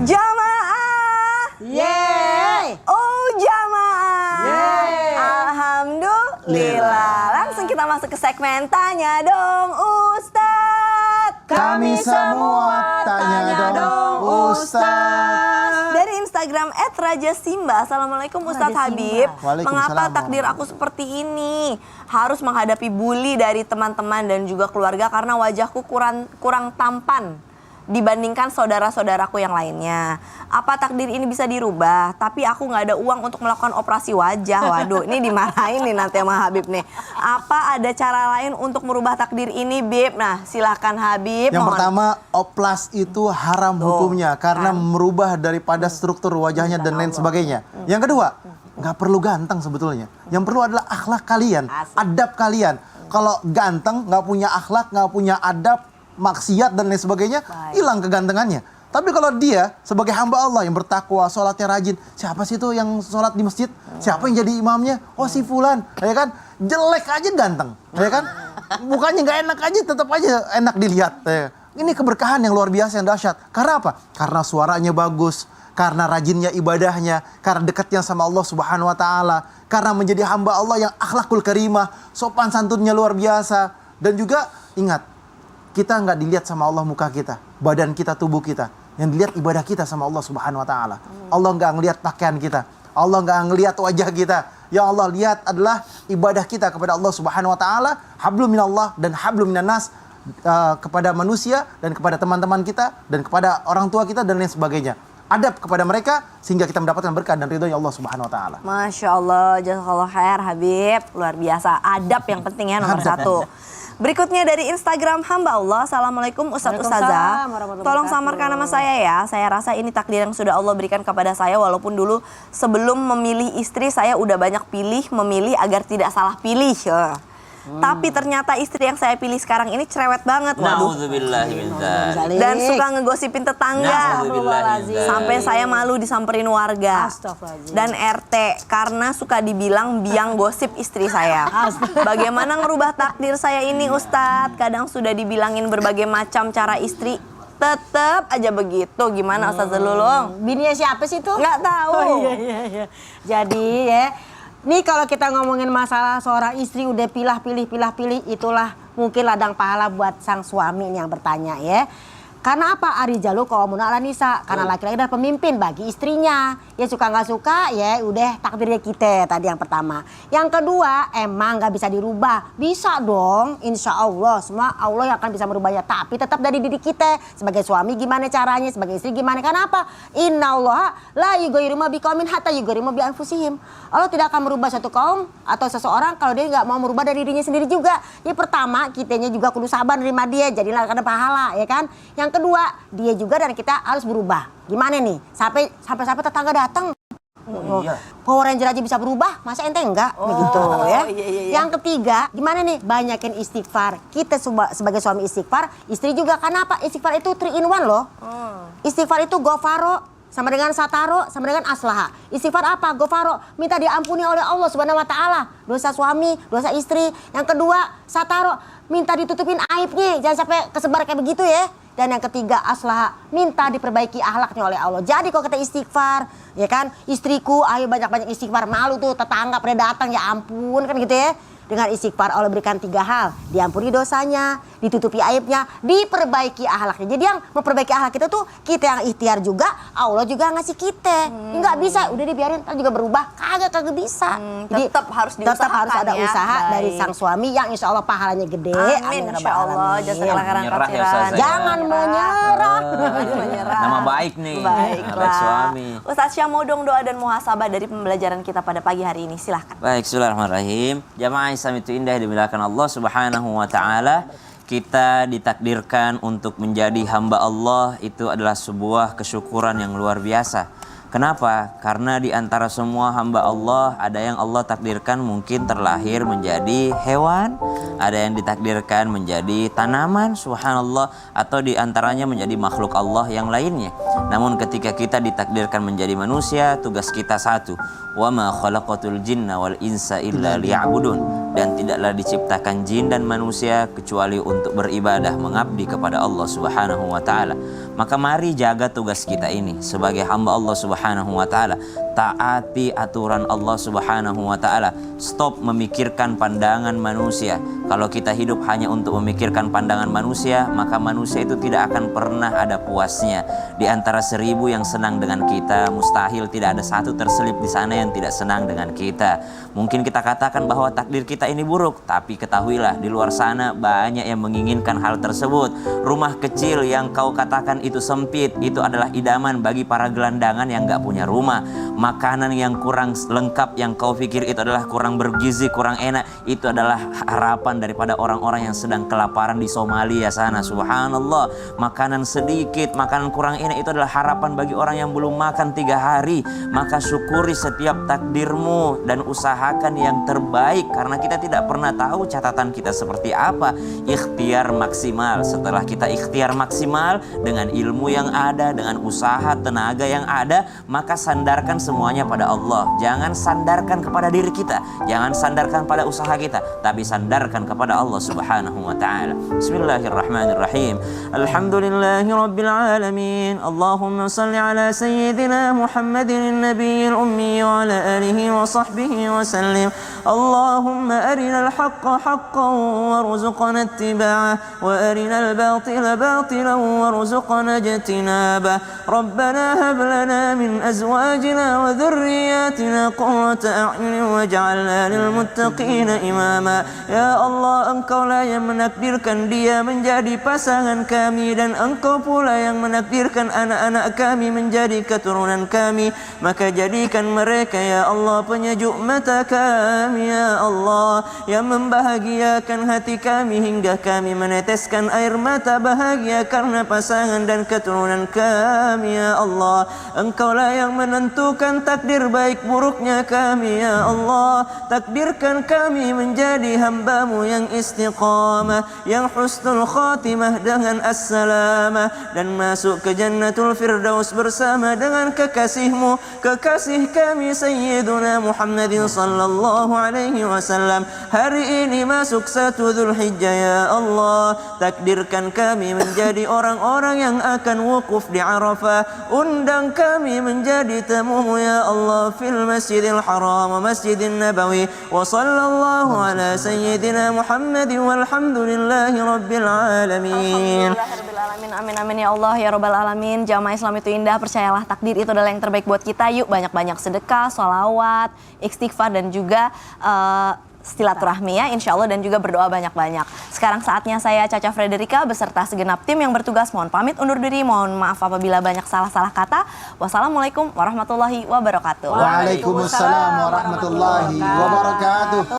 Jamaah. Yeay. Oh jamaah. Yeay. Alhamdulillah. Langsung kita masuk ke segmen Tanya Dong Ustadz. Kami semua tanya dong Ustadz. Dari Instagram @rajasimba. Assalamualaikum Ustadz Habib. Waalaikumsalam. Mengapa takdir aku seperti ini? Harus menghadapi bully dari teman-teman dan juga keluarga karena wajahku kurang tampan dibandingkan saudara-saudaraku yang lainnya. Apa takdir ini bisa dirubah? Tapi aku nggak ada uang untuk melakukan operasi wajah. Waduh, ini dimarahin nih nanti sama Habib nih. Apa ada cara lain untuk merubah takdir ini, Bib? Nah, silakan Habib. Yang mohon. pertama, oplas itu haram hukumnya karena merubah daripada struktur wajahnya dan lain sebagainya. Yang kedua, nggak perlu ganteng sebetulnya. Yang perlu adalah akhlak kalian, adab kalian. Kalau ganteng, nggak punya akhlak, nggak punya adab, maksiat dan lain sebagainya, hilang kegantengannya. Tapi kalau dia sebagai hamba Allah yang bertakwa, sholatnya rajin, siapa sih itu yang sholat di masjid? Siapa yang jadi imamnya? Oh si fulan, ya kan? Jelek aja ganteng, ya kan? Mukanya nggak enak aja, tetap aja enak dilihat. Ya. Ini keberkahan yang luar biasa, yang dahsyat. Karena apa? Karena suaranya bagus, karena rajinnya ibadahnya, karena dekatnya sama Allah Subhanahu Wa Taala, karena menjadi hamba Allah yang akhlakul karimah, sopan santunnya luar biasa. Dan juga ingat, kita nggak dilihat sama Allah muka kita, badan kita, tubuh kita. Yang dilihat ibadah kita sama Allah Subhanahu Wa Taala. Allah nggak ngelihat pakaian kita, Allah nggak ngelihat wajah kita. Yang Allah lihat adalah ibadah kita kepada Allah Subhanahu Wa Taala, hablum minallah dan hablum minannas, kepada manusia dan kepada teman-teman kita dan kepada orang tua kita dan lain sebagainya. Adab kepada mereka sehingga kita mendapatkan berkah dan ridhonya Allah Subhanahu Wa Taala. Masya Allah, jazakallah khair Habib. Luar biasa, adab yang penting ya nomor satu. Berikutnya dari Instagram hamba Allah. Assalamualaikum Ustadz Ustazah. Tolong samarkan nama saya ya. Saya rasa ini takdir yang sudah Allah berikan kepada saya. Walaupun dulu sebelum memilih istri saya udah banyak memilih agar tidak salah pilih. Tapi ternyata istri yang saya pilih sekarang ini cerewet banget. Waduh. Dan suka ngegosipin tetangga. Sampai saya malu disamperin warga dan RT karena suka dibilang biang gosip istri saya. Bagaimana ngerubah takdir saya ini Ustadz? Kadang sudah dibilangin berbagai macam cara istri, tetap aja begitu. Gimana Ustadz Lulung? Bininya siapa sih tuh? Nggak tahu. Oh, iya. Jadi ya, nih kalau kita ngomongin masalah seorang istri udah pilih, itulah mungkin ladang pahala buat sang suami yang bertanya ya. Karena apa? Arijalu qawwamuna 'alan nisa. Karena laki-laki adalah pemimpin bagi istrinya. Ya suka nggak suka ya udah takdirnya kita tadi yang pertama. Yang kedua emang nggak bisa dirubah. Bisa dong, insya Allah. Semua Allah yang akan bisa merubahnya. Tapi tetap dari diri kita. Sebagai suami gimana caranya, sebagai istri gimana. Karena apa? Innallaha la yughayyiru ma biqaumin hatta yughayyiru ma bi anfusihim. Allah tidak akan merubah satu kaum atau seseorang kalau dia nggak mau merubah dari dirinya sendiri juga. Yang pertama kitanya juga kudu sabar nerima dia. Jadilah karena pahala ya kan. Yang kedua, dia juga dan kita harus berubah. Gimana nih? Sampai tetangga datang. Iya. Power Ranger aja bisa berubah, masa ente enggak? Begitu ya. Iya. Yang ketiga, gimana nih? Banyakin istighfar. Kita sebagai suami istighfar, istri juga. Karena apa? Istighfar itu 3 in 1 loh. Istighfar itu gofaro, sama dengan sataro, sama dengan aslaha. Istighfar apa? Gofaro, minta diampuni oleh Allah Subhanahu Wa Taala. Dosa suami, dosa istri. Yang kedua, sataro, minta ditutupin aibnya. Jangan sampai kesebar kayak begitu ya. Dan yang ketiga aslaha, minta diperbaiki akhlaknya oleh Allah. Jadi kalau kita istighfar, ya kan, istriku ayo banyak-banyak istighfar, malu tuh tetangga pada datang, ya ampun kan gitu ya. Dengan istighfar Allah berikan 3 hal, diampuni dosanya, ditutupi aibnya, diperbaiki akhlaknya. Jadi yang memperbaiki akhlak kita tuh kita yang ikhtiar juga, Allah juga ngasih kita. Nggak bisa, udah dibiarin ntar juga berubah, kagak bisa. Jadi Tetap harus diusahakan, tetap harus ada ya. usaha Baik. dari sang suami yang insya Allah pahalanya gede. Amin insya Allah. Jazakallah khairan Menyerah ya, katsiran. Ustazah. Jangan menyerah. Menyerah. Nama baik nih. Baiklah. Baik suami. Ustaz Syah mau dong doa dan muhasabah dari pembelajaran kita pada pagi hari ini. Silahkan. Baik, bismillahirrahmanirrahim. Jamaah Islam itu indah dimuliakan Allah Subhanahu wa taala. Kita ditakdirkan untuk menjadi hamba Allah, itu adalah sebuah kesyukuran yang luar biasa. Kenapa? Karena di antara semua hamba Allah ada yang Allah takdirkan mungkin terlahir menjadi hewan, ada yang ditakdirkan menjadi tanaman, subhanallah, atau di antaranya menjadi makhluk Allah yang lainnya. Namun ketika kita ditakdirkan menjadi manusia, tugas kita satu, wa ma khalaqatul jinna wal insa illa liya'budun, dan tidaklah diciptakan jin dan manusia kecuali untuk beribadah, mengabdi kepada Allah Subhanahu wa taala. Maka mari jaga tugas kita ini sebagai hamba Allah Subhanahu wa taala. Taati aturan Allah Subhanahu wa taala. Stop memikirkan pandangan manusia. Kalau kita hidup hanya untuk memikirkan pandangan manusia, maka manusia itu tidak akan pernah ada puasnya. Di antara 1000 yang senang dengan kita, mustahil tidak ada satu terselip di sana yang tidak senang dengan kita. Mungkin kita katakan bahwa takdir kita ini buruk, tapi ketahuilah di luar sana banyak yang menginginkan hal tersebut. Rumah kecil yang kau katakan itu sempit, itu adalah idaman bagi para gelandangan yang gak punya rumah. Makanan yang kurang lengkap yang kau pikir itu adalah kurang bergizi, kurang enak, itu adalah harapan daripada orang-orang yang sedang kelaparan di Somalia sana. Subhanallah, makanan sedikit, makanan kurang enak itu adalah harapan bagi orang yang belum makan 3 hari. Maka syukuri setiap takdirmu dan usahakan yang terbaik, karena kita tidak pernah tahu catatan kita seperti apa. Ikhtiar maksimal. Setelah kita ikhtiar maksimal dengan ilmu yang ada, dengan usaha tenaga yang ada, maka sandarkan semuanya pada Allah. Jangan sandarkan kepada diri kita, jangan sandarkan pada usaha kita, tapi sandarkan kepada Allah Subhanahu wa taala. Bismillahirrahmanirrahim. Alhamdulillahi rabbil alamin. Allahumma salli ala sayyidina Muhammadin nabiyil ummi wa ala alihi wa sahbihi wa sallim. Allahumma arinal haqqa haqqan warzuqna ittiba'ah wa arinal batila batilan warzuqna ijtinabah. Rabbana hab lana min azwajina wa dhurriyyatina qurrata a'yunin waj'alna lil muttaqina imama. Ya Allah, Engkau lah yang menakdirkan dia menjadi pasangan kami, dan Engkau pula yang menakdirkan anak-anak kami menjadi keturunan kami. Maka jadikan mereka ya Allah penyejuk mata kami ya Allah, yang membahagiakan hati kami hingga kami meneteskan air mata bahagia karena pasangan dan keturunan kami ya Allah. Engkau lah yang menentukan takdir baik buruknya kami ya Allah. Takdirkan kami menjadi hamba-Mu yang istiqamah, yang husnul khatimah dengan as-salamah, dan masuk ke jannatul firdaus bersama dengan kekasih-Mu, kekasih kami Sayyiduna Muhammadin sallallahu alaihi wasallam. Hari ini masuk 1 Dzulhijjah ya Allah. Takdirkan kami menjadi orang-orang yang akan wukuf di Arafah. Undang kami menjadi tamu-Mu ya Allah fil Masjidil Haram wa Masjidin Nabawi. Wa sallallahu ala sayyidina Muhammadin walhamdulillahi rabbil alamin. Alhamdulillahirrabbilalamin. Amin amin ya Allah ya Rabbal alamin. Jamaah Islam itu indah, percayalah takdir itu adalah yang terbaik buat kita. Yuk banyak-banyak sedekah, sholawat, istighfar, dan juga silaturahmi ya insya Allah, dan juga berdoa banyak-banyak. Sekarang saatnya saya Caca Frederika beserta segenap tim yang bertugas mohon pamit undur diri. Mohon maaf apabila banyak salah-salah kata. Wassalamualaikum warahmatullahi wabarakatuh. Waalaikumsalam warahmatullahi wabarakatuh.